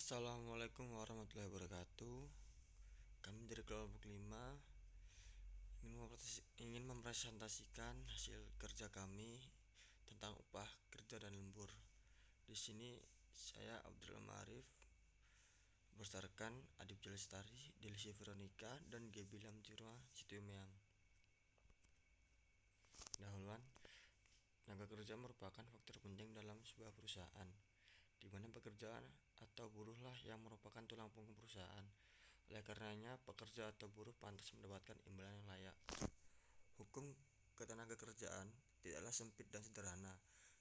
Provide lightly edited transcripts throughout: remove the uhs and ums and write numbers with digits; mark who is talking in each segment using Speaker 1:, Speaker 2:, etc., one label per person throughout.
Speaker 1: Assalamualaikum warahmatullahi wabarakatuh. Kami dari kelompok 5 ingin mempresentasikan hasil kerja kami tentang upah kerja dan lembur. Di sini saya Abdul Ma'arif besertakan Adib Jalestari, Delisi Veronica, dan Gebi Lamtirwa Situmeang. Dahuluan, tenaga kerja merupakan faktor penting dalam sebuah perusahaan, di mana pekerjaan atau buruhlah yang merupakan tulang punggung perusahaan. Oleh karenanya, pekerja atau buruh pantas mendapatkan imbalan yang layak. Hukum ketenagakerjaan tidaklah sempit dan sederhana.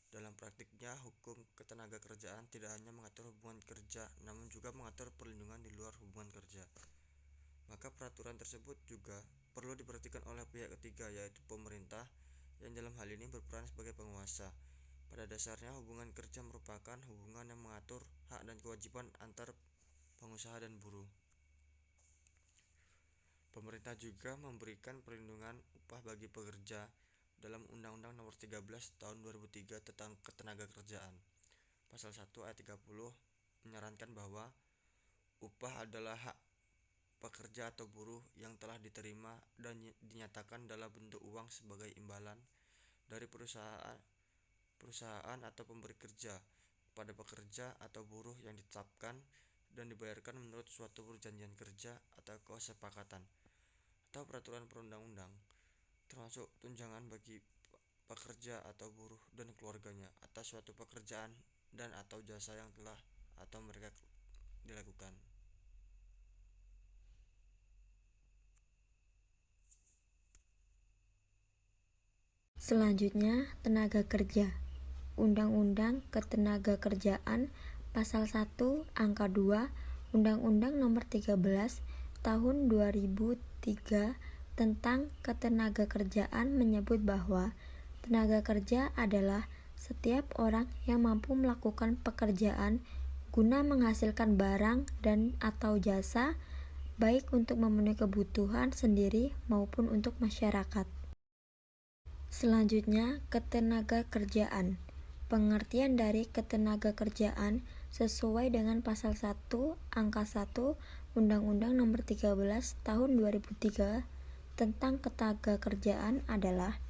Speaker 1: Dalam praktiknya, hukum ketenagakerjaan tidak hanya mengatur hubungan kerja, namun juga mengatur perlindungan di luar hubungan kerja. Maka peraturan tersebut juga perlu diperhatikan oleh pihak ketiga, yaitu pemerintah, yang dalam hal ini berperan sebagai penguasa. Pada dasarnya, hubungan kerja merupakan hubungan yang mengatur hak dan kewajiban antar pengusaha dan buruh. Pemerintah juga memberikan perlindungan upah bagi pekerja dalam Undang-Undang Nomor 13 Tahun 2003 tentang Ketenagakerjaan. Pasal 1 ayat 30 menyarankan bahwa upah adalah hak pekerja atau buruh yang telah diterima dan dinyatakan dalam bentuk uang sebagai imbalan dari perusahaan atau pemberi kerja pada pekerja atau buruh yang ditetapkan dan dibayarkan menurut suatu perjanjian kerja atau kesepakatan atau peraturan perundang-undang, termasuk tunjangan bagi pekerja atau buruh dan keluarganya atas suatu pekerjaan dan atau jasa yang telah atau mereka dilakukan.
Speaker 2: Selanjutnya, tenaga kerja. Undang-Undang Ketenagakerjaan Pasal 1 Angka 2 Undang-Undang Nomor 13 Tahun 2003 tentang Ketenagakerjaan menyebut bahwa tenaga kerja adalah setiap orang yang mampu melakukan pekerjaan guna menghasilkan barang dan atau jasa, baik untuk memenuhi kebutuhan sendiri maupun untuk masyarakat. Selanjutnya, ketenagakerjaan. Pengertian dari ketenagakerjaan sesuai dengan Pasal 1 Angka 1 Undang-Undang Nomor 13 Tahun 2003 tentang ketenagakerjaan adalah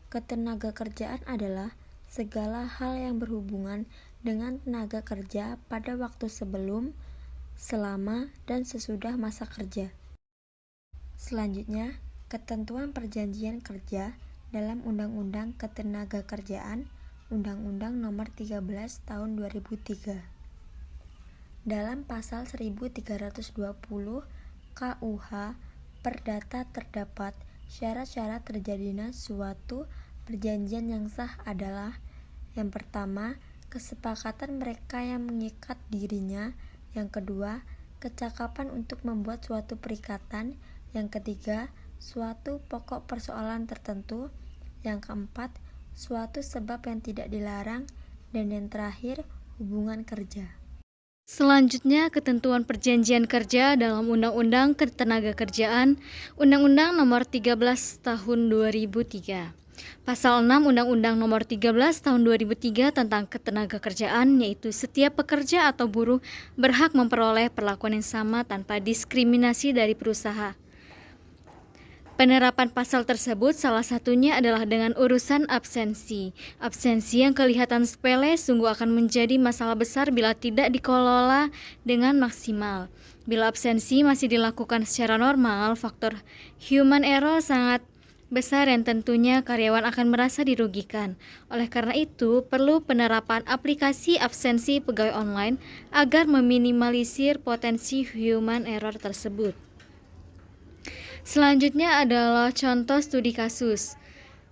Speaker 2: ketenagakerjaan adalah segala hal yang berhubungan dengan tenaga kerja pada waktu sebelum, selama, dan sesudah masa kerja. Selanjutnya, ketentuan perjanjian kerja dalam Undang-Undang Ketenagakerjaan Undang-Undang Nomor 13 Tahun 2003. Dalam pasal 1320 KUH Perdata terdapat syarat-syarat terjadinya suatu perjanjian yang sah adalah: yang pertama, kesepakatan mereka yang mengikat dirinya; yang kedua, kecakapan untuk membuat suatu perikatan; yang ketiga, suatu pokok persoalan tertentu; yang keempat, suatu sebab yang tidak dilarang; dan yang terakhir, hubungan kerja.
Speaker 3: Selanjutnya, ketentuan perjanjian kerja dalam Undang-Undang Ketenagakerjaan Undang-Undang Nomor 13 Tahun 2003. Pasal 6 Undang-Undang Nomor 13 Tahun 2003 tentang Ketenagakerjaan, yaitu setiap pekerja atau buruh berhak memperoleh perlakuan yang sama tanpa diskriminasi dari perusahaan. Penerapan pasal tersebut salah satunya adalah dengan urusan absensi. Absensi yang kelihatan sepele sungguh akan menjadi masalah besar bila tidak dikelola dengan maksimal. Bila absensi masih dilakukan secara normal, faktor human error sangat besar yang tentunya karyawan akan merasa dirugikan. Oleh karena itu, perlu penerapan aplikasi absensi pegawai online agar meminimalisir potensi human error tersebut. Selanjutnya adalah contoh studi kasus.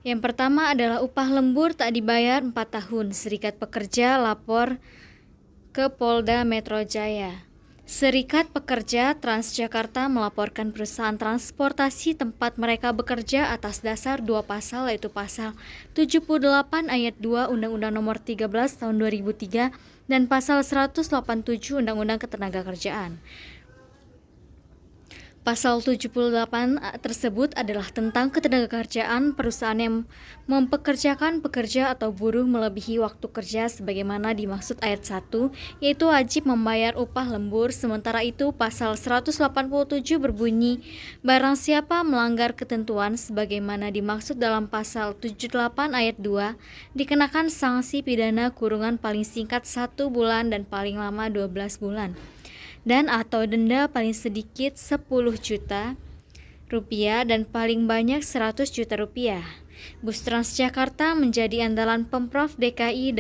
Speaker 3: Yang pertama adalah upah lembur tak dibayar 4 tahun. Serikat Pekerja lapor ke Polda Metro Jaya. Serikat Pekerja Transjakarta melaporkan perusahaan transportasi tempat mereka bekerja atas dasar dua pasal, yaitu pasal 78 ayat 2 Undang-Undang Nomor 13 Tahun 2003 dan pasal 187 Undang-Undang Ketenagakerjaan. Pasal 78 tersebut adalah tentang ketenagakerjaan perusahaan yang mempekerjakan pekerja atau buruh melebihi waktu kerja sebagaimana dimaksud ayat 1, yaitu wajib membayar upah lembur. Sementara itu, pasal 187 berbunyi, barang siapa melanggar ketentuan sebagaimana dimaksud dalam pasal 78 ayat 2, dikenakan sanksi pidana kurungan paling singkat 1 bulan dan paling lama 12 bulan. Dan atau denda paling sedikit 10 juta rupiah dan paling banyak 100 juta rupiah. Bus Transjakarta menjadi andalan Pemprov DKI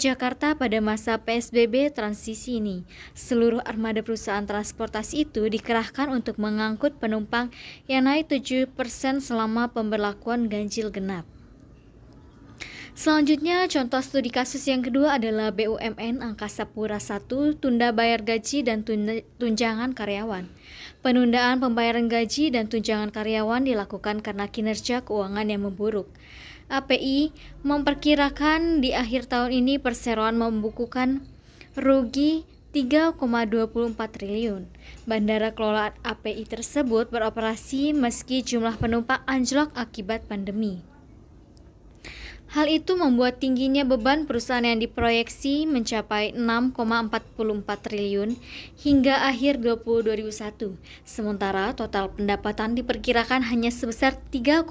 Speaker 3: Jakarta pada masa PSBB transisi ini. Seluruh armada perusahaan transportasi itu dikerahkan untuk mengangkut penumpang yang naik 7% selama pemberlakuan ganjil genap. Selanjutnya, contoh studi kasus yang kedua adalah BUMN Angkasa Pura I tunda bayar gaji dan tunjangan karyawan. Penundaan pembayaran gaji dan tunjangan karyawan dilakukan karena kinerja keuangan yang memburuk. API memperkirakan di akhir tahun ini perseroan membukukan rugi 3,24 triliun. Bandara kelolaan API tersebut beroperasi meski jumlah penumpang anjlok akibat pandemi. Hal itu membuat tingginya beban perusahaan yang diproyeksi mencapai 6,44 triliun hingga akhir 2021. Sementara total pendapatan diperkirakan hanya sebesar 3,20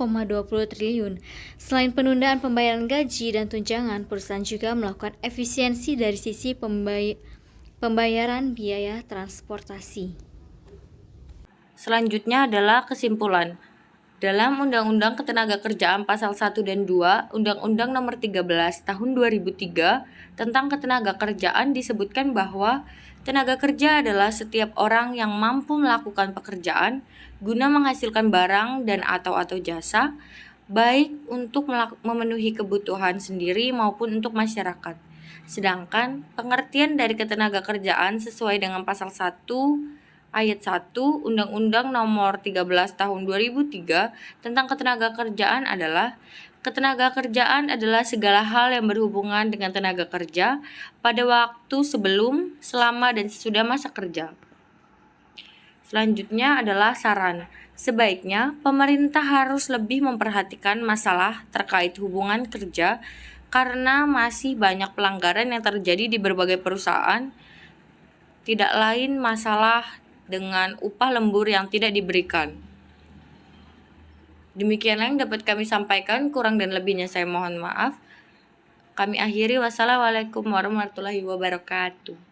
Speaker 3: triliun. Selain penundaan pembayaran gaji dan tunjangan, perusahaan juga melakukan efisiensi dari sisi pembayaran biaya transportasi.
Speaker 4: Selanjutnya adalah kesimpulan. Dalam Undang-Undang Ketenagakerjaan Pasal 1 dan 2, Undang-Undang Nomor 13 Tahun 2003 tentang Ketenagakerjaan disebutkan bahwa tenaga kerja adalah setiap orang yang mampu melakukan pekerjaan guna menghasilkan barang dan atau jasa, baik untuk memenuhi kebutuhan sendiri maupun untuk masyarakat. Sedangkan pengertian dari ketenagakerjaan sesuai dengan Pasal 1 Ayat 1 Undang-Undang Nomor 13 Tahun 2003 tentang Ketenagakerjaan adalah ketenagakerjaan adalah segala hal yang berhubungan dengan tenaga kerja pada waktu sebelum, selama, dan sesudah masa kerja. Selanjutnya adalah saran. Sebaiknya pemerintah harus lebih memperhatikan masalah terkait hubungan kerja karena masih banyak pelanggaran yang terjadi di berbagai perusahaan. Tidak lain masalah dengan upah lembur yang tidak diberikan. Demikianlah yang dapat kami sampaikan, kurang dan lebihnya saya mohon maaf. Kami akhiri, wassalamualaikum warahmatullahi wabarakatuh.